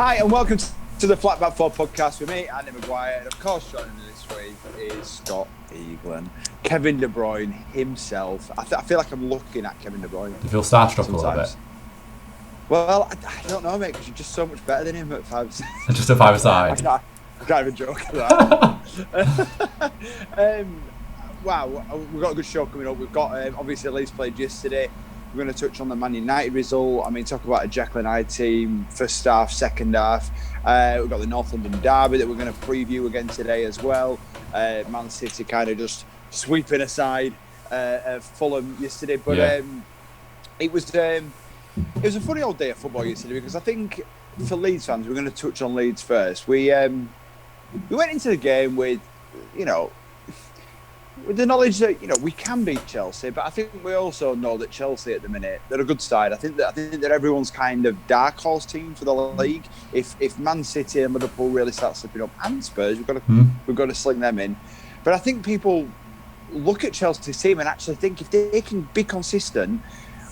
Hi, and welcome to the Flat Back 4 podcast with me, Andy McGuire. And of course, joining me this week is Scott Eaglen. Kevin De Bruyne himself. I feel like I'm looking at Kevin De Bruyne. You feel starstruck sometimes. A little bit? Well, I don't know, mate, because you're just so much better than him at 5 Just at 5-a-side. I can't even joke at that. Wow, we've got a good show coming up. We've got, obviously, Leeds played yesterday. We're going to touch on the Man United result. I mean, talk about a Jekyll and Hyde team, first half, second half. We've got the North London derby that we're going to preview again today as well. Man City kind of just sweeping aside Fulham yesterday. But it was a funny old day of football yesterday, because I think for Leeds fans, we're going to touch on Leeds first. We went into the game with, with the knowledge that we can beat Chelsea, but I think we also know that Chelsea at the minute, they're a good side. I think that everyone's kind of dark horse team for the league. If Man City and Liverpool really start slipping up, and Spurs, we've got to sling them in. But I think people look at Chelsea's team and actually think if they can be consistent.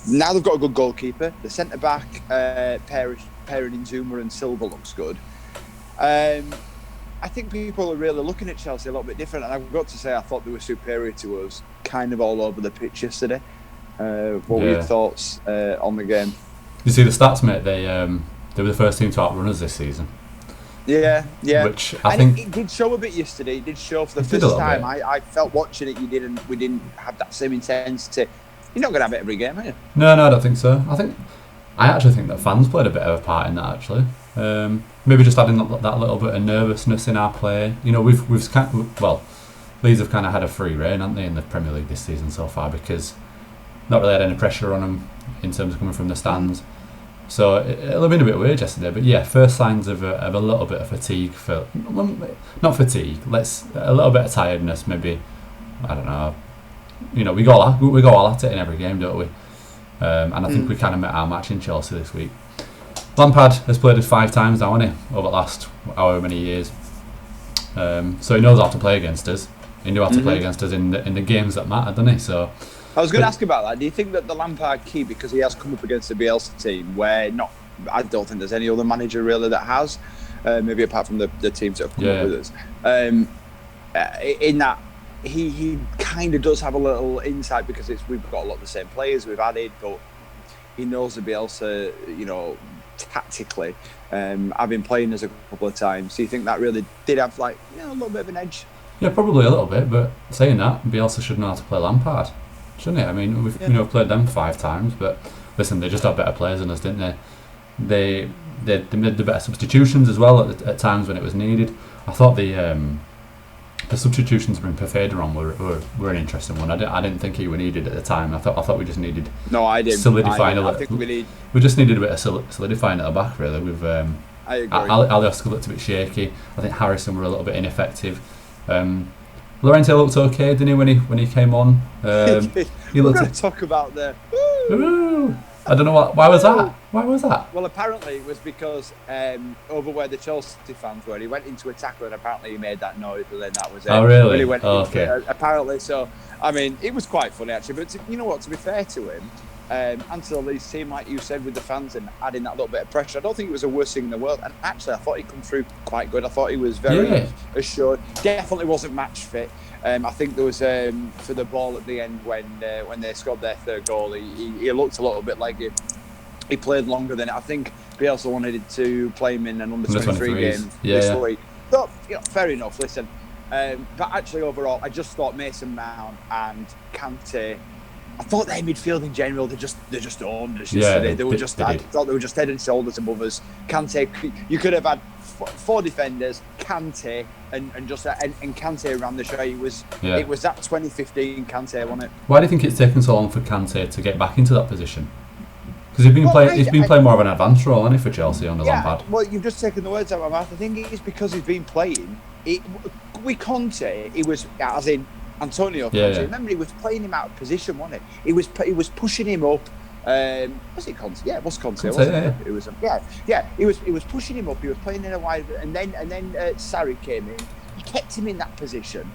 Now they've got a good goalkeeper. The centre back pairing in Zuma and Silva looks good. I think people are really looking at Chelsea a little bit different, and I've got to say I thought they were superior to us kind of all over the pitch yesterday. What were your thoughts on the game? You see the stats, mate, they were the first team to outrun us this season. Yeah. Which I think it did show a bit yesterday. It did show for the first time. I felt watching it, we didn't have that same intensity. You're not going to have it every game, are you? No, I don't think so. I actually think that fans played a bit of a part in that, actually. Maybe just adding that little bit of nervousness in our play. Leeds have kind of had a free rein, haven't they, in the Premier League this season so far, because not really had any pressure on them in terms of coming from the stands. So it'll have been a bit weird yesterday, but yeah, first signs of a little bit of fatigue. Not fatigue. A little bit of tiredness, maybe. I don't know. We go all at it in every game, don't we? And I think we kind of met our match in Chelsea this week. Lampard has played us 5 times now, hasn't he, over the last however many years. So he knows how to play against us. He knew how to play against us in the games that matter, doesn't he? So I was going to ask about that. Do you think that the Lampard key, because he has come up against the Bielsa team, where I don't think there's any other manager really that has, maybe apart from the teams that have come up with us, in that he kind of does have a little insight, because we've got a lot of the same players we've added, but he knows the Bielsa, tactically, I've been playing us a couple of times. Do you think that really did have a little bit of an edge? Yeah, probably a little bit, but saying that, Bielsa should know how to play Lampard, shouldn't he? I mean, we've played them 5 times, but listen, they just had better players than us, didn't they? They made the better substitutions as well at times when it was needed. I thought the substitutions bring Perfeda on were an interesting one. I didn't think he were needed at the time. I thought we just needed solidifying I think we just needed a bit of solidifying at the back, really. With I agree. Alioski looked a bit shaky. I think Harrison were a little bit ineffective. Llorente looked okay, didn't he, when he came on? We're going to talk about the Ooh. I don't know why was that? Well, apparently it was because over where the Chelsea fans were, he went into a tackle and apparently he made that noise, and then that was it. Oh, really? Okay. Apparently, so I mean, it was quite funny actually. But you know what? To be fair to him, and to the Leeds team, like you said, with the fans and adding that little bit of pressure, I don't think it was the worst thing in the world. And actually, I thought he come through quite good. I thought he was very assured. Definitely wasn't match fit. I think there was for the ball at the end when they scored their third goal, he looked a little bit like he played longer than it. I think Bielsa wanted to play him in an under-23 game this week. So, fair enough. Listen, but actually overall, I just thought Mason Mount and Kante, I thought their midfield in general, they just owned us yesterday. I thought they were just head and shoulders above us. Kante, you could have had 4 defenders, Kante, and Kante ran the show. It was that 2015 Kante, wasn't it? Why do you think it's taken so long for Kante to get back into that position? Because he's been playing more of an advanced role, hasn't he, for Chelsea under Lampard? Well, you've just taken the words out of my mouth. I think it's because he's been playing. With Conte, he was, as in Antonio Conte. Remember, he was playing him out of position, wasn't he? He was pushing him up. Was it Conte? Yeah, it was Conte, wasn't it? It was. He was pushing him up. He was playing in a wide, and then Sarri came in. He kept him in that position,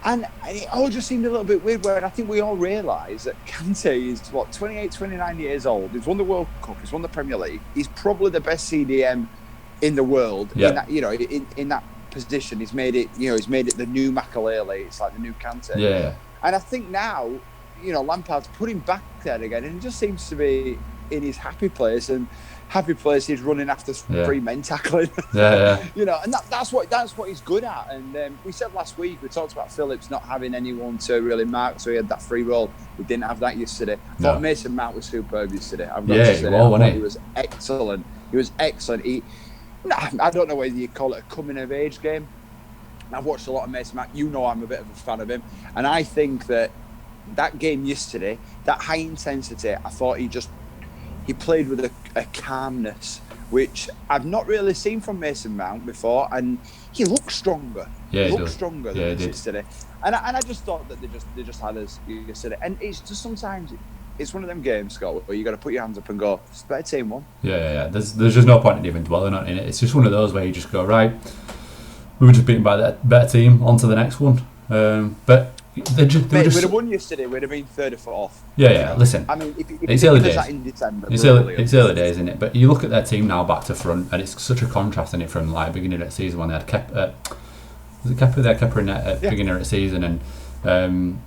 and it all just seemed a little bit weird. Where I think we all realise that Kante is 28, 29 years old. He's won the World Cup. He's won the Premier League. He's probably the best CDM in the world. Yeah. In that, in that position, he's made it. He's made it the new Makalele. It's like the new Kante. Yeah. And I think now, Lampard's put him back there again, and he just seems to be in his happy place. And happy place, he's running after 3 men tackling. Yeah. And that's what he's good at. And we said last week, we talked about Phillips not having anyone to really mark, so he had that free roll. He didn't have that yesterday. I thought Mason Mount was superb yesterday. I've got to say, he was excellent. He was excellent. I don't know whether you call it a coming of age game. I've watched a lot of Mason Mount. I'm a bit of a fan of him, and I think that game yesterday, that high intensity, I thought he played with a calmness, which I've not really seen from Mason Mount before, and he looked stronger. Yeah, he looked stronger than yesterday. And I just thought that they just had us yesterday. And it's just sometimes it's one of them games, Scott, where you got to put your hands up and go, it's a better team won. Yeah. There's just no point in even dwelling on it. It's just one of those where you just go, right, we were just beaten by the better team, on to the next one. But we'd have won yesterday, we'd have been third or fourth. Yeah. Listen, I mean, if it's early days. That in December, it's early days, isn't it? But you look at their team now back to front, and it's such a contrast in it from like beginning of the season when they had Kepa. Was it Kepa? They had Kepa in at beginning of the season, and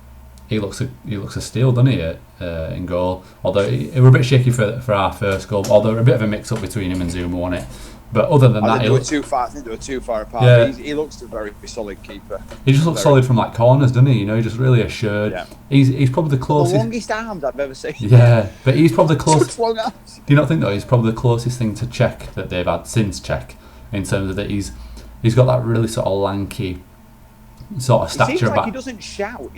he looks a steal, doesn't he? In goal. Although it were a bit shaky for our first goal. Although a bit of a mix up between him and Zuma, wasn't it? But other than that, I think they were too far apart. Yeah. He looks a very solid keeper. He just looks solid from like corners, doesn't he? He's just really assured. Yeah. He's probably the closest. The longest arms I've ever seen. Yeah, but he's probably the closest. Such long arms. Do you not think though he's probably the closest thing to Czech that they've had since Czech, in terms of that he's got that really sort of lanky sort of stature. It seems like back. he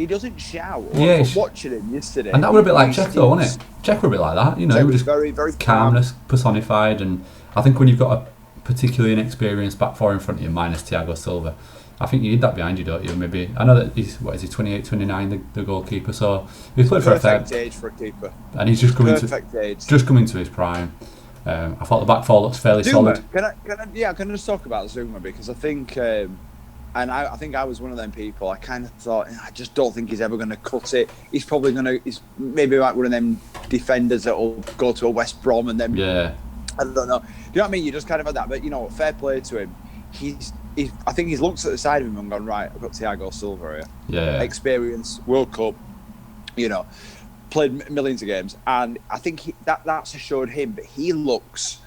doesn't shout. Yeah, watching him yesterday. And that would a bit like Czech though, wasn't it? Czech were a bit like that, He was just very, very calmness personified, and I think when you've got a particularly inexperienced back four in front of you, minus Thiago Silva, I think you need that behind you, don't you? Maybe I know that he's 28, 29, the goalkeeper. So he's played for a fair age for a keeper, and he's just coming to his prime. I thought the back four looks fairly solid. Can I just talk about Zuma, because I think, and I think I was one of them people. I kind of thought, I just don't think he's ever going to cut it. He's maybe like one of them defenders that will go to a West Brom and then I don't know. Do you know what I mean? You just kind of had that, but fair play to him. I think he's looked at the side of him and gone, right, I've got Thiago Silva here. Yeah. Experience, World Cup, played millions of games, and I think that's assured him. But he looks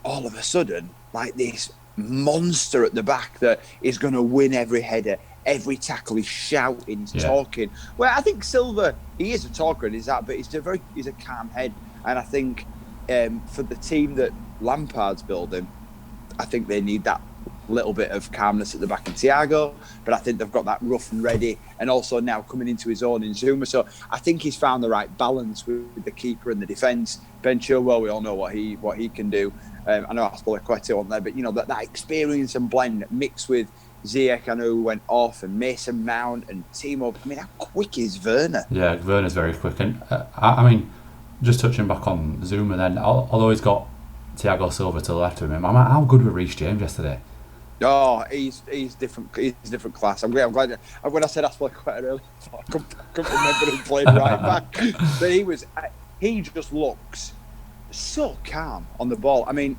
all of a sudden like this monster at the back that is going to win every header, every tackle. He's shouting, he's talking. Well, I think Silva, he is a talker, and but he's a calm head, and I think for the team that Lampard's building, I think they need that little bit of calmness at the back in Thiago, but I think they've got that rough and ready, and also now coming into his own in Zuma. So I think he's found the right balance with the keeper and the defence. Ben Chilwell, we all know what he can do. I know Aspilicueta on there, but that experience and blend mixed with Ziyech, I know, who went off, and Mason Mount and Timo. I mean, how quick is Werner? Yeah, Werner's very quick, and I mean, just touching back on Zuma, then although he's got Thiago Silva to the left of him, how good was Reece James yesterday? Oh, he's different. He's different class. I'm glad. When I said Aspilicueta earlier, I couldn't remember him playing right back. But he just looks so calm on the ball. I mean,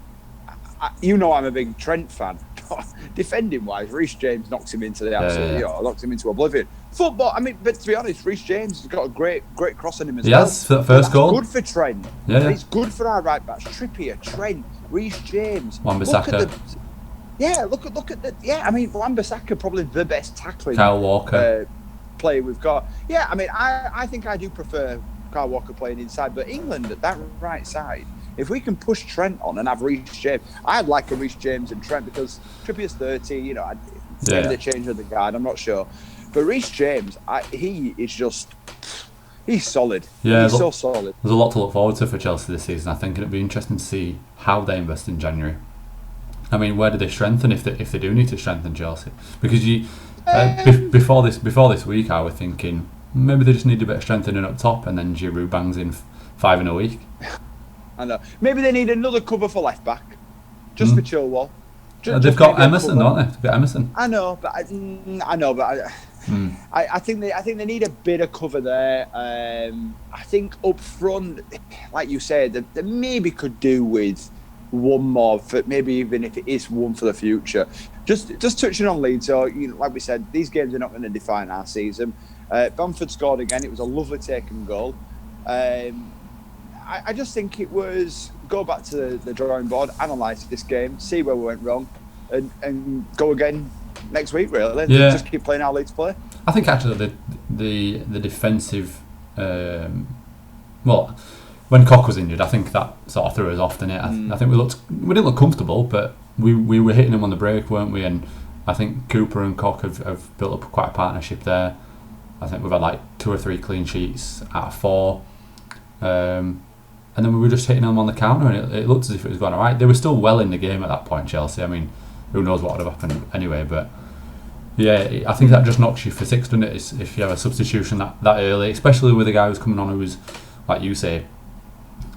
I'm a big Trent fan. Defending wise, Reece James knocks him into the absolute, knocks him into oblivion. Football, I mean, but to be honest, Reece James has got a great cross on him as well. Yes, for that first goal. Good for Trent. Yeah. It's good for our right backs. Trippier, Trent, Reece James. Wan-Bissaka. Look at the. Yeah, I mean, Wan-Bissaka probably the best tackling. Kyle Walker. Player we've got. Yeah, I mean, I think I do prefer Kyle Walker playing inside, but England at that right side, if we can push Trent on and have Reece James, I'd like a Reece James and Trent, because Trippier's 30, maybe they change of the guard, I'm not sure. But Reece James, he's solid. Yeah, he's so solid. There's a lot to look forward to for Chelsea this season, I think, and it'd be interesting to see how they invest in January. I mean, where do they strengthen if they do need to strengthen Chelsea? Because before this week, I was thinking maybe they just need a bit of strengthening up top, and then Giroud bangs in 5 in a week. I know. Maybe they need another cover for left back, just for Chilwell. They've got Emerson, don't they? They've got Emerson. I know, but I think they need a bit of cover there. I think up front, like you said, they maybe could do with one more, for maybe even if it is one for the future. Just touching on Leeds, so like we said, these games are not going to define our season. Bamford scored again. It was a lovely taken goal. I just think it was go back to the drawing board, analyse this game, see where we went wrong, and go again next week. Really, just keep playing our Leeds play. I think actually the defensive, when Koch was injured, I think that sort of threw us off, didn't it? I think we didn't look comfortable, but we were hitting them on the break, weren't we? And I think Cooper and Koch have built up quite a partnership there. I think we've had like 2 or 3 clean sheets out of 4. And then we were just hitting them on the counter, and it looked as if it was going all right. They were still well in the game at that point, Chelsea. I mean, who knows what would have happened anyway, but yeah, I think that just knocks you for 6, doesn't it? If you have a substitution that early, especially with a guy who's coming on who was, like you say,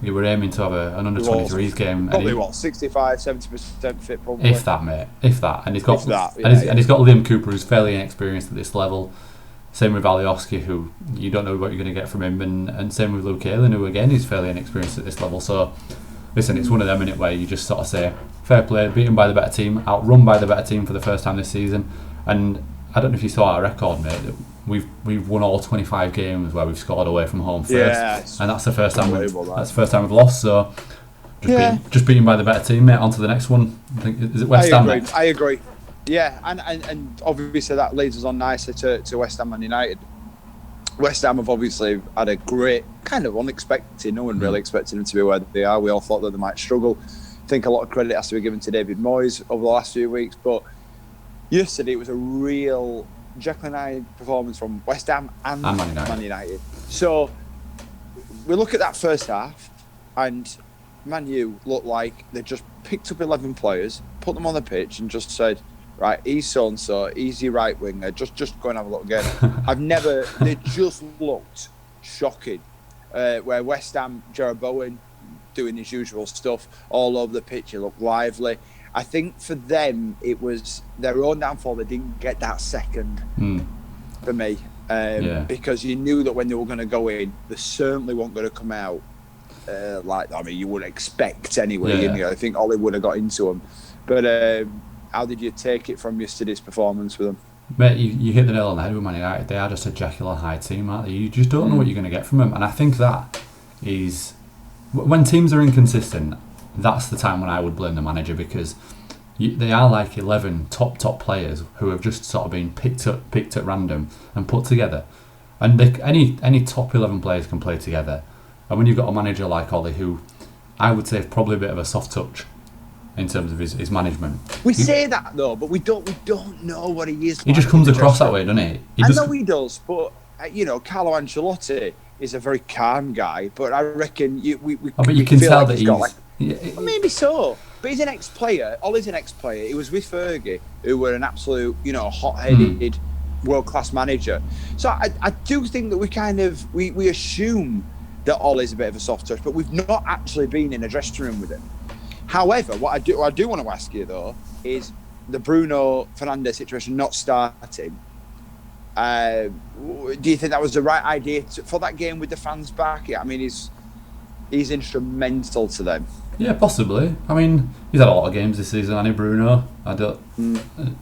you were aiming to have an under-23s game. Probably 65-70% fit, probably. If that, mate. If that. And he's got and he's got Liam Cooper, who's fairly inexperienced at this level. Same with Alioski, who you don't know what you're going to get from him, and same with Luke Ayling, who again is fairly inexperienced at this level. So, listen, it's one of them in it where you just sort of say, fair play, beaten by the better team, outrun by the better team for the first time this season. And I don't know if you saw our record, mate. We've won all 25 games where we've scored away from home first, and that's the first time we've lost. So, just beaten by the better team, mate. On to the next one. I think is it West Ham? I agree. Yeah, and obviously that leads us on nicely to West Ham and United. West Ham have obviously had a great, kind of unexpected, no one really expected them to be where they are. We all thought that they might struggle. I think a lot of credit has to be given to David Moyes over the last few weeks, but yesterday it was a real Jekyll and Hyde performance from West Ham and Man United. So we look at that first half, and Man U looked like they just picked up 11 players, put them on the pitch, and just said, right, he's so-and-so, he's your right winger, just go and have a look again. They just looked shocking. Where West Ham, Jarrod Bowen, doing his usual stuff all over the pitch, he looked lively. I think for them, it was their own downfall. They didn't get that second for me. Because you knew that when they were going to go in, they certainly weren't going to come out you would expect anyway. I think Ollie would have got into them. But how did you take it from yesterday's performance with them? Mate, you hit the nail on the head with Man United. They are just a Jekyll and Hyde team, aren't they? You just don't know what you're going to get from them. And I think that is... When teams are inconsistent, that's the time when I would blame the manager, because they are like 11 top players who have just sort of been picked at random and put together. And any top 11 players can play together. And when you've got a manager like Ollie, who I would say is probably a bit of a soft touch in terms of his management. We say that though, but we don't know what he is. He just comes across that way, doesn't he? I know he does, but Carlo Ancelotti is a very calm guy. But I reckon but you can tell that he's got well, maybe so. But he's an ex-player. Ollie's an ex-player. He was with Fergie, who were an absolute, hot-headed, world-class manager. So I do think that we assume that Ollie's a bit of a soft touch, but we've not actually been in a dressing room with him. However, what I do want to ask you though is the Bruno Fernandes situation not starting. Do you think that was the right idea for that game with the fans back? I mean, he's instrumental to them. Yeah, possibly. I mean, he's had a lot of games this season, hasn't he, Bruno?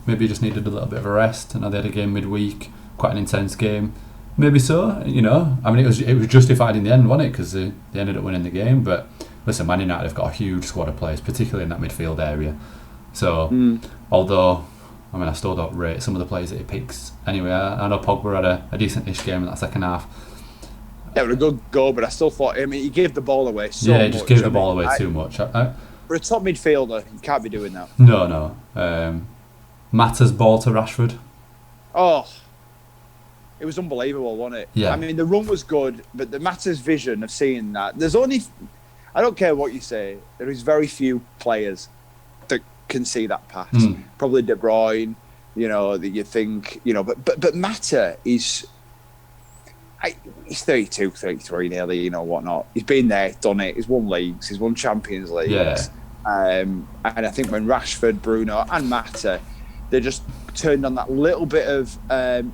Maybe he just needed a little bit of a rest. And they had a game midweek, quite an intense game. Maybe so. I mean, it was justified in the end, wasn't it? Because they ended up winning the game, but. Listen, Man United have got a huge squad of players, particularly in that midfield area. So, although, I mean, I still don't rate some of the players that he picks. Anyway, I know Pogba had a decent-ish game in that second half. Yeah, it was a good goal, but I still thought, he gave the ball away so much. Yeah, he just gave the ball away too much. For a top midfielder, you can't be doing that. No. Mata's ball to Rashford. Oh, it was unbelievable, wasn't it? Yeah. I mean, the run was good, but the Mata's vision of seeing that, there's only... I don't care what you say. There is very few players that can see that pass. Probably De Bruyne, that you think, but Mata is. He's 32, 33 nearly, whatnot. He's been there, done it. He's won leagues. He's won Champions Leagues. Yeah. And I think when Rashford, Bruno, and Mata, they just turned on that little bit of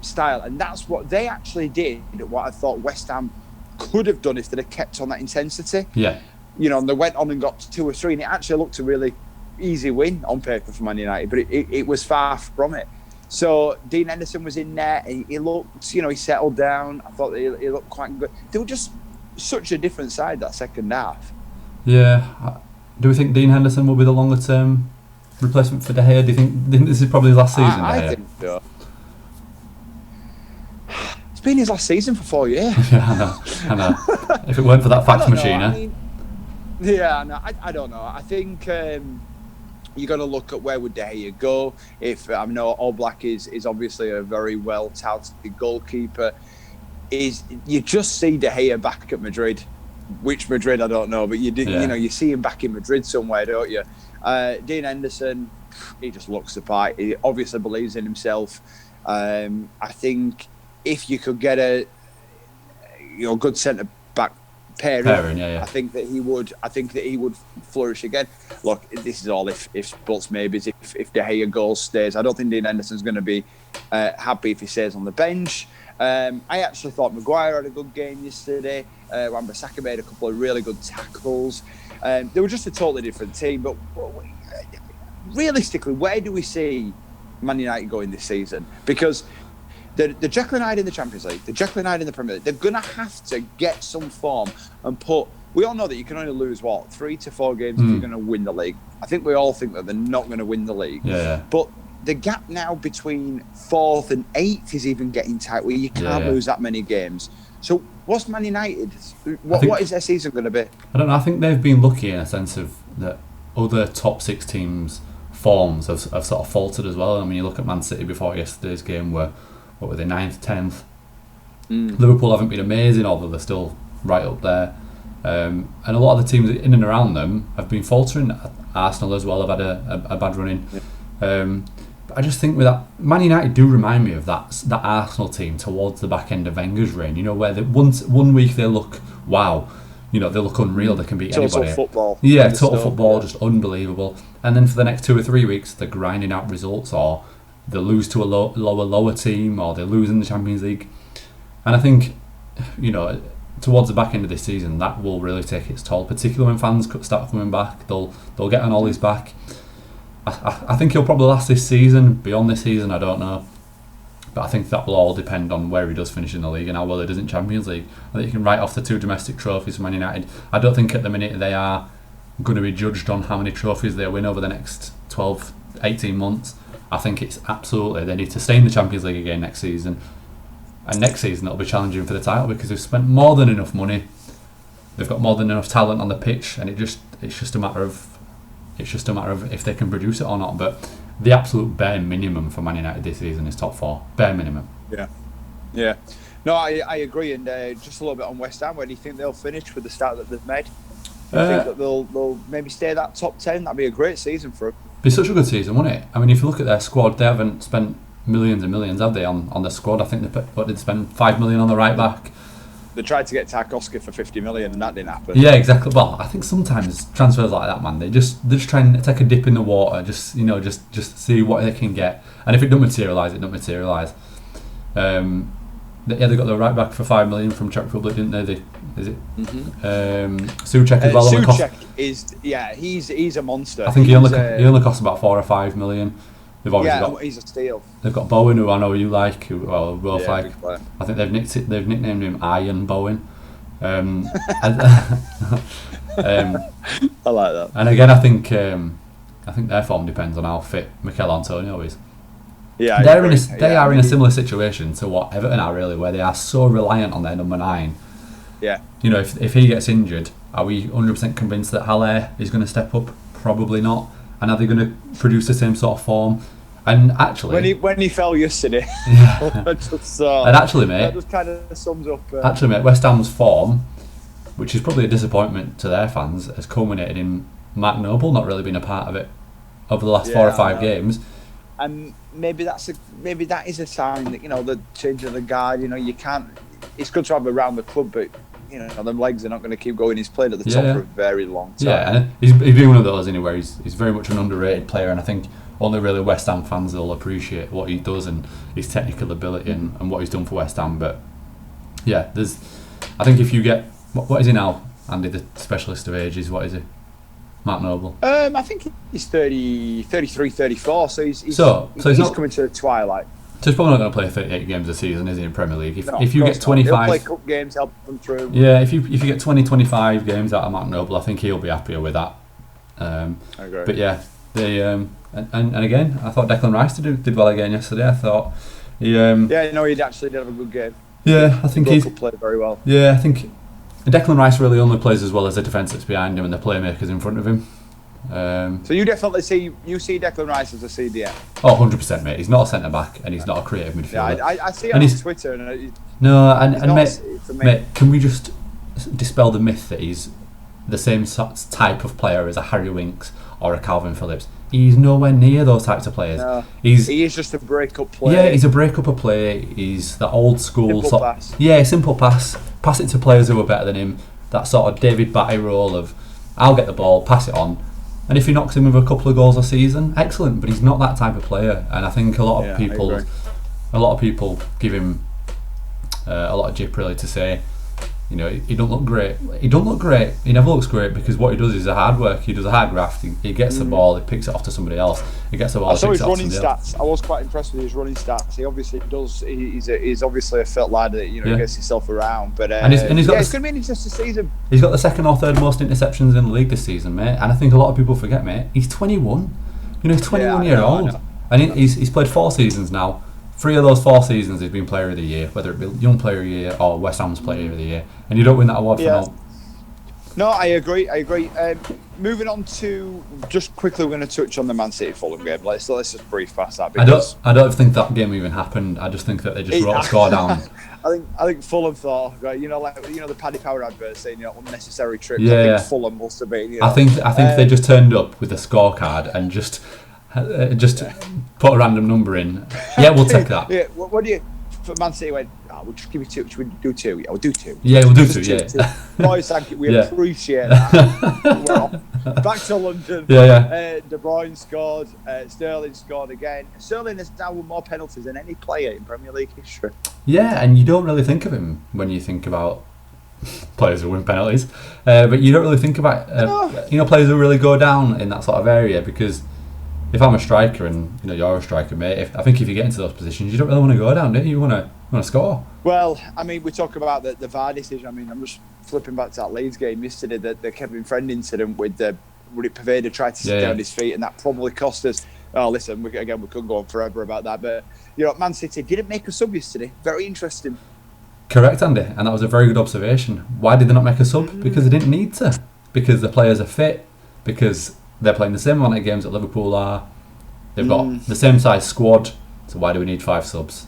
style, and that's what they actually did. What I thought West Ham could have done if they'd have kept on that intensity. Yeah. and they went on and got 2 or 3, and it actually looked a really easy win on paper for Man United, but it was far from it. So Dean Henderson was in there. He looked, he settled down. I thought he looked quite good. They were just such a different side that second half. Yeah. Do we think Dean Henderson will be the longer term replacement for De Gea? Do you think this is probably his last season? I think so. It's been his last season for 4 years. Yeah, I know. If it weren't for that fax machine, I don't know. I think you got to look at where would De Gea go. If I know All Black is obviously a very well touted goalkeeper, you just see De Gea back at Madrid. Which Madrid I don't know, but you see him back in Madrid somewhere, don't you? Dean Henderson, he just looks the part. He obviously believes in himself. I think if you could get a good centre back pairing, I think that he would flourish again. Look, this is all if buts maybes. If De Gea goal stays, I don't think Dean Henderson's going to be happy if he stays on the bench. I actually thought McGuire had a good game yesterday. Wan-Bissaka made a couple of really good tackles. They were just a totally different team. But realistically, where do we see Man United going this season? Because the Jekyll and Hyde in the Champions League, the Jekyll and Hyde in the Premier League, they're going to have to get some form and put... We all know that you can only lose, 3 to 4 games if you're going to win the league. I think we all think that they're not going to win the league. Yeah. But the gap now between 4th and 8th is even getting tight, where you can't lose that many games. So what's Man United? What is their season going to be? I don't know. I think they've been lucky in a sense of that other top 6 teams' forms have sort of faltered as well. I mean, you look at Man City before yesterday's game, what were they, 9th, 10th? Liverpool haven't been amazing, although they're still right up there. And a lot of the teams in and around them have been faltering. Arsenal as well have had a bad run in. But I just think with that, Man United do remind me of that Arsenal team towards the back end of Wenger's reign. Where one week they look wow, they look unreal. They can beat anybody. Total football. Yeah, total football, just unbelievable. And then for the next 2 or 3 weeks, they're grinding out results, or they lose to a lower team, or they lose in the Champions League. And I think, towards the back end of this season, that will really take its toll, particularly when fans start coming back. They'll get an Ollie's back. I think he'll probably last this season. Beyond this season, I don't know. But I think that will all depend on where he does finish in the league and how well he does in Champions League. I think you can write off the 2 domestic trophies for Man United. I don't think at the minute they are going to be judged on how many trophies they win over the next 12, 18 months. I think it's absolutely, they need to stay in the Champions League again next season. And next season they'll be challenging for the title because they've spent more than enough money. They've got more than enough talent on the pitch, and it's just a matter of if they can produce it or not. But the absolute bare minimum for Man United this season is top 4. Bare minimum. Yeah. No, I agree. And just a little bit on West Ham, where do you think they'll finish with the start that they've made? Do you think that they'll maybe stay that top 10? That'd be a great season for them. Be such a good season, wouldn't it? I mean, if you look at their squad, they haven't spent millions and millions, have they, on the squad? I think they spend 5 million on the right back. They tried to get Tarkowski for 50 million and that didn't happen. Yeah, exactly. Well, I think sometimes transfers like that, man, they just try and take a dip in the water, just see what they can get, and if it don't materialise, it don't materialise. They got the right back for 5 million from Czech Republic, didn't they? Souček as well. Souček he's a monster. I think he only costs about 4 or 5 million. They've obviously he's a steal. They've got Bowen, who I know you like, who both like. I think they've nicknamed him Iron Bowen. I like that. And again, I think their form depends on how fit Mikel Antonio is. Yeah, they are in a similar situation to what Everton are, really, where they are so reliant on their number 9. Yeah. If he gets injured, are we 100% convinced that Haller is going to step up? Probably not. And are they going to produce the same sort of form? And actually, when he fell yesterday, and actually, mate, that just kind of sums up. Actually, mate, West Ham's form, which is probably a disappointment to their fans, has culminated in Mark Noble not really being a part of it over the last 4 or 5 games. And maybe that is a sign that the change of the guard. You can't. It's good to have around the club, but them legs are not going to keep going. He's played at the top for a very long time. Yeah, and he's been one of those anywhere. He's very much an underrated player, and I think only really West Ham fans will appreciate what he does and his technical ability and what he's done for West Ham. But yeah, I think if you get what is he now, Andy, the specialist of ages, what is he? Mark Noble. I think he's 33, 34, so he's not coming to the twilight. So he's probably not going to play 38 games a season, is he, in Premier League? If you of get course not. 25, He'll play cup games, help them through. yeah, if you get 20, 25 games out of Mark Noble, I think he'll be happier with that. I agree. But yeah, they and again, I thought Declan Rice did well again yesterday. I thought he he actually did have a good game. Yeah, I think he's played very well. Yeah, I think Declan Rice really only plays as well as the defence that's behind him and the playmakers in front of him. So you definitely see Declan Rice as a CDM. Oh, 100%, mate. He's not a centre back and he's not a creative midfielder. Yeah, I see it on Twitter. And mate, can we just dispel the myth that he's the same type of player as a Harry Winks or a Calvin Phillips? He's nowhere near those types of players. No, he is just a break-up player. Yeah, he's a break-up of play. He's the old school simple pass. Yeah, simple pass. Pass it to players who are better than him. That sort of David Batty role of, I'll get the ball, pass it on. And if he knocks in with a couple of goals a season, excellent. But he's not that type of player. And I think a lot of people give him a lot of jip really to say, you know, he don't look great. He don't look great. He never looks great because what he does is a hard work. He does a hard graft. He gets the ball. He picks it off to somebody else. He gets the ball. I saw his running stats. I was quite impressed with his running stats. He obviously does. He's obviously a fit lad that he gets himself around. But it's going to be an interesting season. He's got the second or third most interceptions in the league this season, mate. And I think a lot of people forget, mate. He's 21. You know, he's 21 years old, and he's played 4 seasons now. 3 of those 4 seasons he's been Player of the Year, whether it be Young Player of the Year or West Ham's Player of the Year, and you don't win that award for no. No, I agree. Moving on to just quickly, we're going to touch on the Man City Fulham game. Let's just brief past that. Because I don't think that game even happened. I just think that they just wrote a score down. I think Fulham thought, right, the Paddy Power advert saying unnecessary trips. Yeah. I think Fulham must have been. I think they just turned up with a scorecard and just put a random number in. Yeah, we'll take that. Yeah, what do you? For Man City went, we'll just give you 2. Should we do 2? Yeah, we'll do 2. Yeah, we'll do 2. Yeah. Boys, thank you. We appreciate that. We're off. Back to London. Yeah. De Bruyne scored. Sterling scored again. Sterling has now won more penalties than any player in Premier League history. Yeah, and you don't really think of him when you think about players who win penalties, but you don't really think about players who really go down in that sort of area, because if I'm a striker and you're a striker, mate, I think if you get into those positions, you don't really want to go down, do you? You want to score. Well, I mean, we talk about the VAR decision. I mean, I'm just flipping back to that Leeds game yesterday, the Kevin Friend incident with Rudy Paveda tried to sit down his feet, and that probably cost us. Oh, listen, we could go on forever about that, but Man City didn't make a sub yesterday. Very interesting. Correct, Andy, and that was a very good observation. Why did they not make a sub? Because they didn't need to. Because the players are fit. Because they're playing the same amount of games that Liverpool are. They've got the same size squad. So why do we need 5 subs?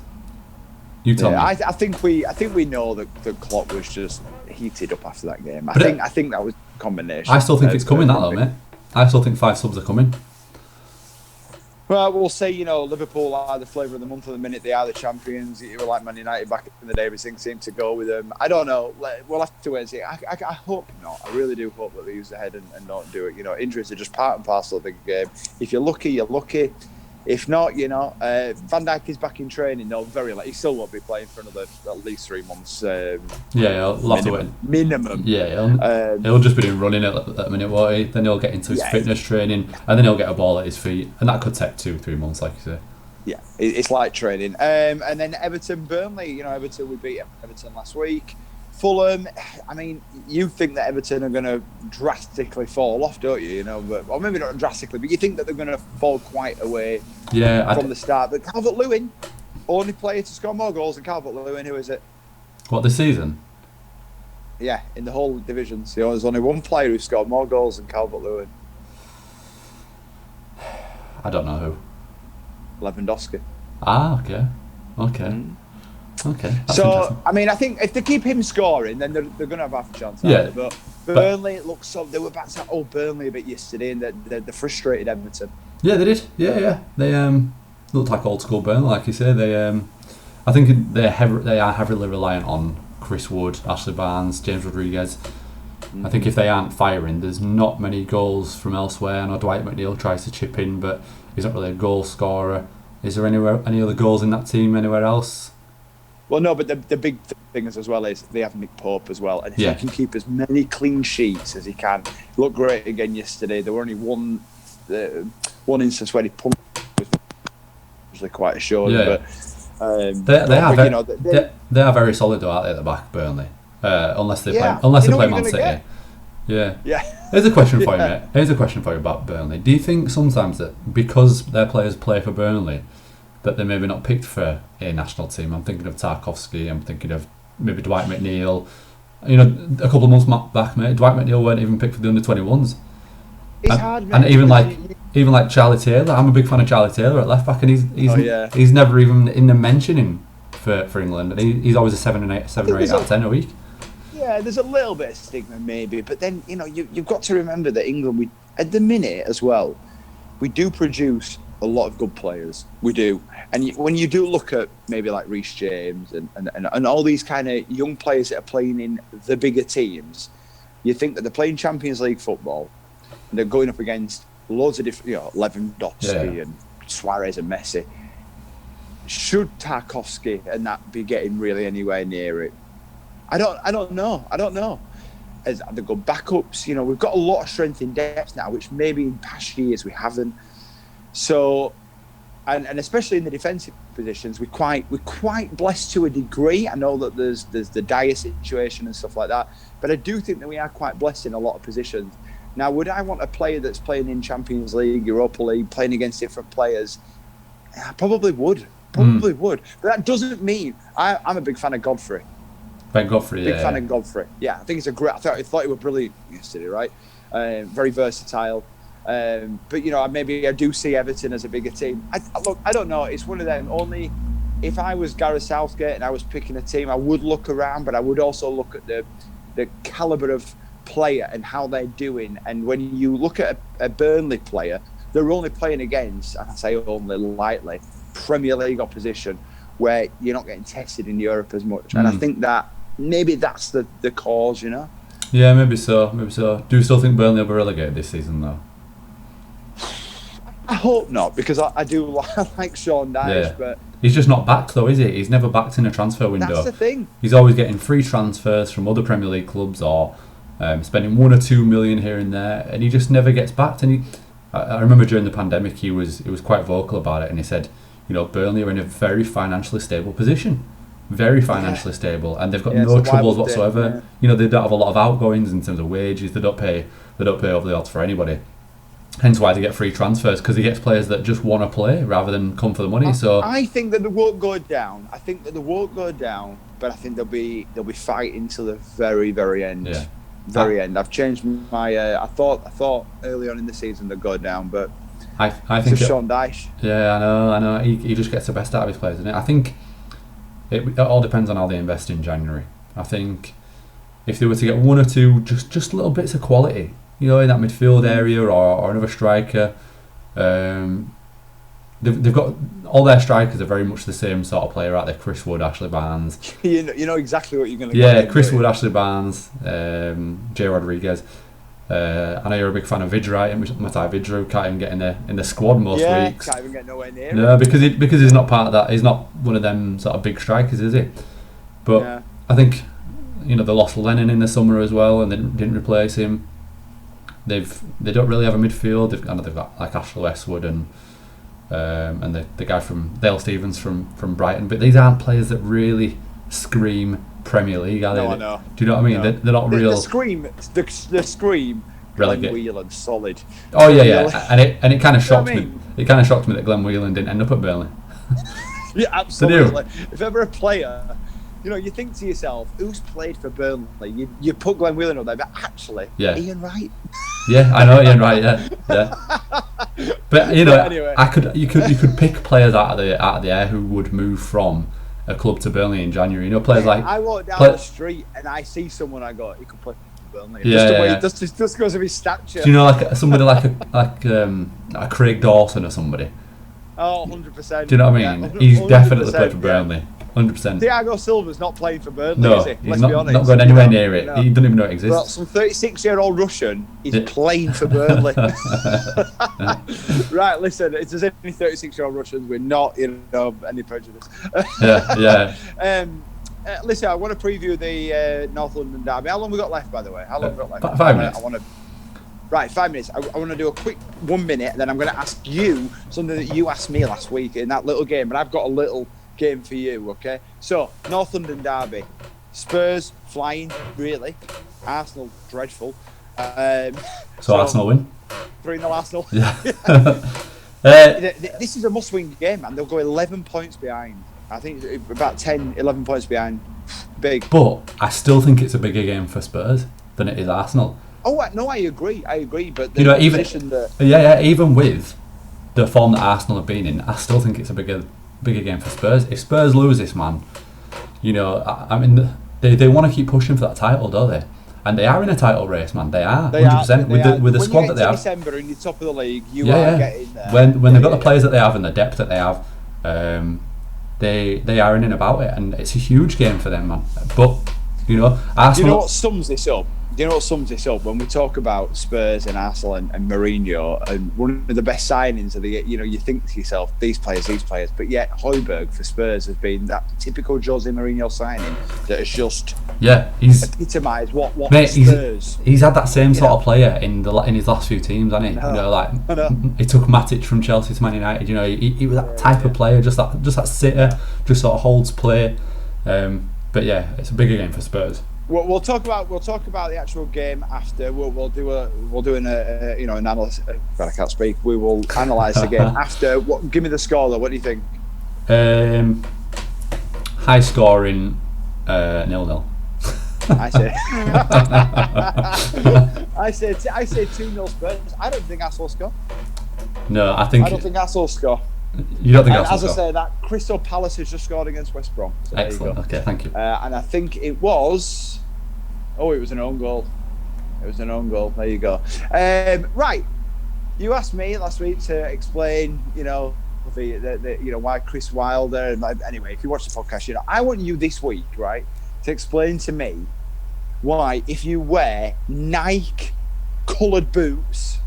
You tell me. I think we know that Klopp was just heated up after that game. I think that was a combination. I still think it's coming, that though, mate. I still think 5 subs are coming. Well, we'll say, Liverpool are the flavour of the month at the minute. They are the champions. You were like Man United back in the day. Everything seemed to go with them. I don't know. We'll have to wait and see. I hope not. I really do hope that they use the head and don't do it. Injuries are just part and parcel of the game. If you're lucky, you're lucky. If not, Van Dijk is back in training. No, very late. He still won't be playing for another at least 3 months. He'll have to wait. Minimum. Yeah, he'll just be doing running at the minute, won't he? Then he'll get into his fitness training, and then he'll get a ball at his feet, and that could take 2-3 months, like you say. Yeah, it's like training. And then Everton, Burnley. Everton, we beat Everton last week. Fulham, I mean, you think that Everton are going to drastically fall off, don't you? Or maybe not drastically, but you think that they're going to fall quite away from the start. But Calvert-Lewin, only player to score more goals than Calvert-Lewin. Who is it? What, this season? Yeah, in the whole division. So there's only one player who scored more goals than Calvert-Lewin. I don't know who. Lewandowski. Ah, okay. Okay. So, I mean, I think if they keep him scoring, then they're going to have half a chance. Yeah. But Burnley, it looks so. They were back to Burnley a bit yesterday, and they frustrated Everton. Yeah, they did. Yeah. They looked like old school Burnley, like you say. I think they are heavily reliant on Chris Wood, Ashley Barnes, James Rodriguez. I think if they aren't firing, there's not many goals from elsewhere. I know Dwight McNeil tries to chip in, but he's not really a goal scorer. Is there any other goals in that team anywhere else? Well, no, but the big thing is as well is they have Nick Pope as well, and if he can keep as many clean sheets as he can, he looked great again yesterday. There were only one instance where he punched, was usually quite assured. Yeah. But they are very solid though, aren't they, at the back, Burnley? Unless they play Man City. Yeah. Here's a question for you, mate. Here's a question for you about Burnley. Do you think sometimes that because their players play for Burnley, that they're maybe not picked for a national team? I'm thinking of Tarkowski. I'm thinking of maybe Dwight McNeil. You know, a couple of months back, mate, Dwight McNeil weren't even picked for the under-21s. It's hard, mate. And even like Charlie Taylor. I'm a big fan of Charlie Taylor at left back, and he's never even in the mentioning for England. And he's always a 7 or 8 out of 10 a week. Yeah, there's a little bit of stigma maybe, but then you've got to remember that England, at the minute as well, we do produce a lot of good players. We do, and when you do look at maybe like Reece James and all these kind of young players that are playing in the bigger teams, you think that they're playing Champions League football and they're going up against loads of different, Lewandowski and Suarez and Messi. Should Tarkowski and that be getting really anywhere near it? I don't know. As the good backups, we've got a lot of strength in depth now, which maybe in past years we haven't. So, and especially in the defensive positions, we're quite blessed to a degree. I know that there's the Dyer situation and stuff like that, but I do think that we are quite blessed in a lot of positions. Now, would I want a player that's playing in Champions League, Europa League, playing against different players? I probably would. But that doesn't mean I'm a big fan of Godfrey. Ben Godfrey, Big fan of Godfrey. Yeah, I think it's a great. I thought he was brilliant yesterday, right? Very versatile. But maybe I do see Everton as a bigger team. I don't know. It's one of them. Only if I was Gareth Southgate and I was picking a team, I would look around, but I would also look at the caliber of player and how they're doing. And when you look at a Burnley player, they're only playing against, and I say only lightly, Premier League opposition, where you're not getting tested in Europe as much. And I think that maybe that's the cause, Yeah, maybe so. Do you still think Burnley will be relegated this season, though? I hope not, because I do like Sean Dyche, but he's just not backed, though, is he? He's never backed in a transfer window. That's the thing. He's always getting free transfers from other Premier League clubs, or spending 1 or 2 million here and there, and he just never gets backed. And I remember during the pandemic, he was quite vocal about it, and he said, Burnley are in a very financially stable position. Very financially stable, and they've got no troubles whatsoever. They don't have a lot of outgoings in terms of wages. They don't pay over the odds for anybody. Hence why they get free transfers, because he gets players that just want to play rather than come for the money. So I think that they won't go down. But I think they'll be fighting till the very, very end. Yeah. Very end. I've changed my. I thought early on in the season they'd go down, but I think Sean Dyche. Yeah, I know. He just gets the best out of his players, doesn't it? I think it all depends on how they invest in January. I think if they were to get 1 or 2 just little bits of quality, in that midfield area or another striker, they've got all their strikers are very much the same sort of player out there. Chris Wood, Ashley Barnes. You know exactly what you're going to get. Yeah, Chris Wood, Ashley Barnes, Jay Rodriguez. I know you're a big fan of Vidra, Matai Vidra, who can't even get in the squad most weeks. Can't even get nowhere near. No, because he's not part of that. He's not one of them sort of big strikers, is he? But I think they lost Lennon in the summer as well, and they didn't replace him. They don't really have a midfield. They've got like Ashley Westwood and the guy from Dale Stevens from Brighton, but these aren't players that really scream Premier League, are they? No, I know. Do you know what I mean? No. They're not real. The scream. Glenn Whelan, solid. Oh yeah. And it kind of shocked me. It kind of shocked me that Glenn Whelan didn't end up at Burnley. Yeah, absolutely. If ever a player, you think to yourself, who's played for Burnley? You put Glenn Whelan up there, but actually, Ian Wright. Yeah, I know Ian Wright. Yeah. But anyway. You could pick players out of the air who would move from a club to Burnley in January. Players like I walk down the street and I see someone, I go, he could play for Burnley. Just because of his stature. Do you know like somebody like a Craig Dawson or somebody? Oh, 100%. Do you know what I mean? Yeah, he's definitely played for Burnley. 100%. Thiago Silva's not playing for Burnley, No, is he? he's Let's not, be honest. not going anywhere near it. He doesn't even know it exists. Well, some 36-year-old Russian is playing for Burnley. Right, listen, if there's any 36-year-old Russians, we're not, any prejudice. Listen, I want to preview the North London derby. How long have we got left, by the way? How long have we got left? 5 minutes. Right, 5 minutes. I want to do a quick 1 minute, and then I'm going to ask you something that you asked me last week in that little game, but I've got a little game for you, okay? So, North London derby. Spurs flying, really. Arsenal, dreadful. So Arsenal win? 3-0 Arsenal. Yeah. This is a must-win game, man. They'll go 11 points behind. I think about 10, 11 points behind. Big. But I still think it's a bigger game for Spurs than it is Arsenal. Oh, no, I agree. But even with the form that Arsenal have been in, I still think it's a bigger game for Spurs. If Spurs lose this, man, I mean, they want to keep pushing for that title, don't they? And they are in a title race, man. They are 100% with the squad that they have. December and you're top of the league, you are getting there. When they've got the players that they have and the depth that they have, they are in and about it, and it's a huge game for them, man. But Arsenal. Do you know what sums this up? When we talk about Spurs and Arsenal and Mourinho, and one of the best signings of the year, you think to yourself, these players, but yet Højbjerg for Spurs has been that typical Jose Mourinho signing that has just he's epitomised what mate, Spurs. He's had that same sort of player in his last few teams, hasn't he? He took Matic from Chelsea to Man United. He was that type of player, just that sitter, just sort of holds play. But yeah, it's a bigger game for Spurs. We'll talk about the actual game after. We'll do an analysis. God, I can't speak. We will analyse the game after. Give me the score though. What do you think? High scoring 0-0. I say 2-0 Spurs. I don't think Arsenal score. No, I don't think Arsenal score. You don't think Arsenal score? As I say, that Crystal Palace has just scored against West Brom. So excellent. Okay, thank you. And I think it was. Oh, it was an own goal. There you go. Right. You asked me last week to explain, why Chris Wilder. And anyway, if you watch the podcast, I want you this week, right, to explain to me why, if you wear Nike coloured boots,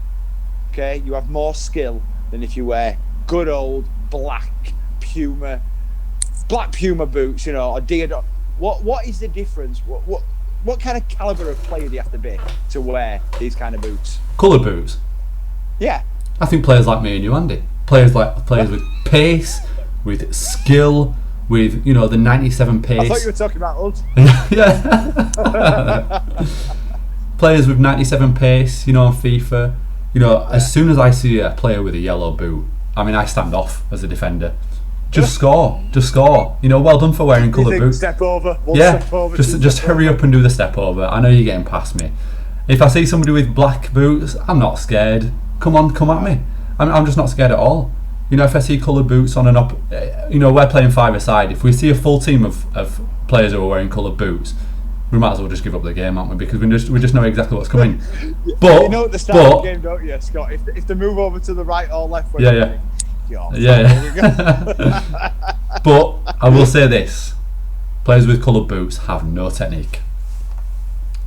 okay, you have more skill than if you wear good old black Puma boots, or Deodorant. What is the difference? What kind of caliber of player do you have to be to wear these kind of boots? Coloured boots? Yeah. I think players like me and you, Andy. Players with pace, with skill, with the 97 pace. I thought you were talking about us. Yeah. Players with 97 pace, on FIFA. As soon as I see a player with a yellow boot, I stand off as a defender. Just score. Well done for wearing coloured boots. Step over. Step over. Just hurry up and do the step over. I know you're getting past me. If I see somebody with black boots, I'm not scared. Come at me. I'm just not scared at all. If I see coloured boots on we're playing five-a-side. If we see a full team of players who are wearing coloured boots, we might as well just give up the game, aren't we? Because we just know exactly what's coming. But you know at the start of the game, don't you, Scott? If they move over to the right or left, But I will say this: players with coloured boots have no technique.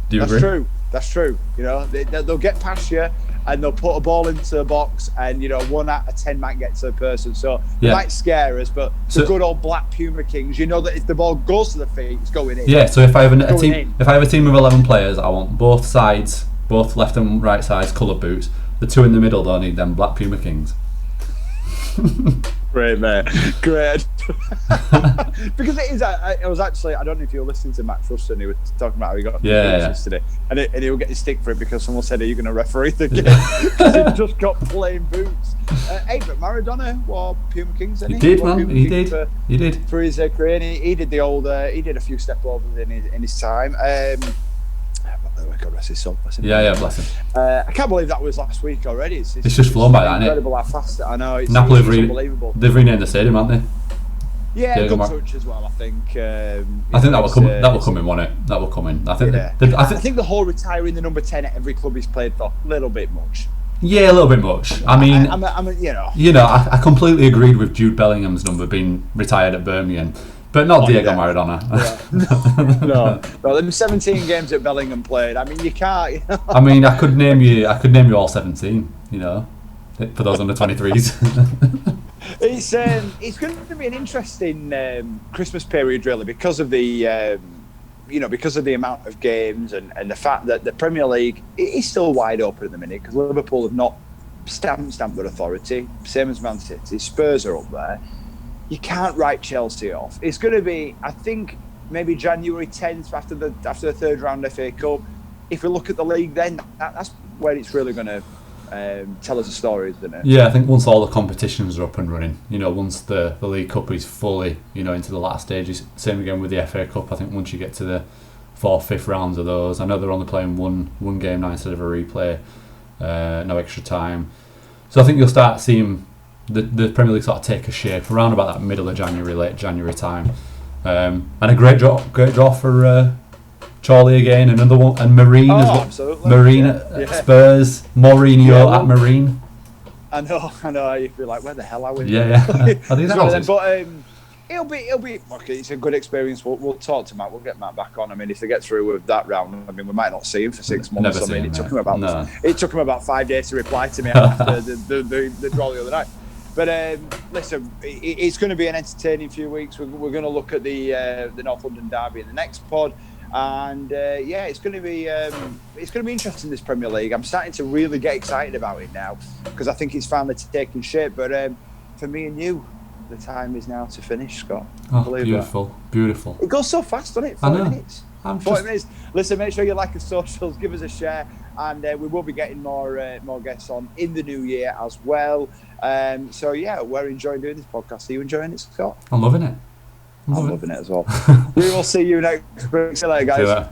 Do you agree? That's true. They'll get past you and they'll put a ball into the box, and 1 out of 10 might get to the person. So it might scare us, but the good old black Puma Kings, that if the ball goes to the feet, it's going in. Yeah. So if I have a team of 11 players, I want both sides, both left and right sides, coloured boots. The 2 in the middle don't need them black Puma Kings. Great, mate. Great. Because it is. I was actually. I don't know if you were listening to Matt Ruston. He was talking about how he got yesterday, and he will get his stick for it because someone said, "Are you going to referee the game?" Because he just got plain boots. But Maradona wore Puma Kings. He did, man. He did. For his career, and he did the old. He did a few step overs in his time. God rest his soul. Bless him. Bless him. I can't believe that was last week already. It's just flown by that, isn't it? Incredible how fast. I know. It's unbelievable. They've renamed the stadium, haven't they? Yeah, good touch as well. I think. I think that will come. That will come in, won't it? That will come in. I think. I think the whole retiring the number 10 at every club he's played for, a little bit much. Yeah, a little bit much. I completely agreed with Jude Bellingham's number being retired at Birmingham. But not Diego Maradona. No, them 17 games that Bellingham played. I mean, you can't. You know? I mean, I could name you all 17. You know, for those under 23s. It's going to be an interesting Christmas period, really, because of the because of the amount of games and the fact that the Premier League is still wide open at the minute because Liverpool have not stamped their authority, same as Man City. Spurs are up there. You can't write Chelsea off. It's going to be, I think, maybe January 10th after the third round FA Cup. If we look at the league, then that's where it's really going to tell us a story, isn't it? Yeah, I think once all the competitions are up and running, once the League Cup is fully, into the last stages. Same again with the FA Cup. I think once you get to the 4th, 5th rounds of those, I know they're only playing one game now instead of a replay, no extra time. So I think you'll start seeing the Premier League sort of take a shape around about that middle of January, late January time. And a great draw for Charlie again, another one, and Marine as well. Absolutely. Marine at Spurs, Mourinho at Marine. I know. You feel like, where the hell are we? Yeah. Are these houses? But it'll be. Okay, it's a good experience. We'll talk to Matt. We'll get Matt back on. I mean, if they get through with that round, I mean, we might not see him for 6 months. Never It took him about 5 days to reply to me after the draw the other night. But listen, it's going to be an entertaining few weeks. We're going to look at the North London derby in the next pod, and it's going to be interesting, this Premier League. I'm starting to really get excited about it now because I think it's finally taking shape. But for me and you, the time is now to finish, Scott. Beautiful. It goes so fast, doesn't it? 40 minutes. 40 minutes. Listen, make sure you like us socials, give us a share, and we will be getting more guests on in the new year as well. We're enjoying doing this podcast. Are you enjoying it, Scott? I'm loving it. I'm loving it as well. We will see you next week. See you later, guys.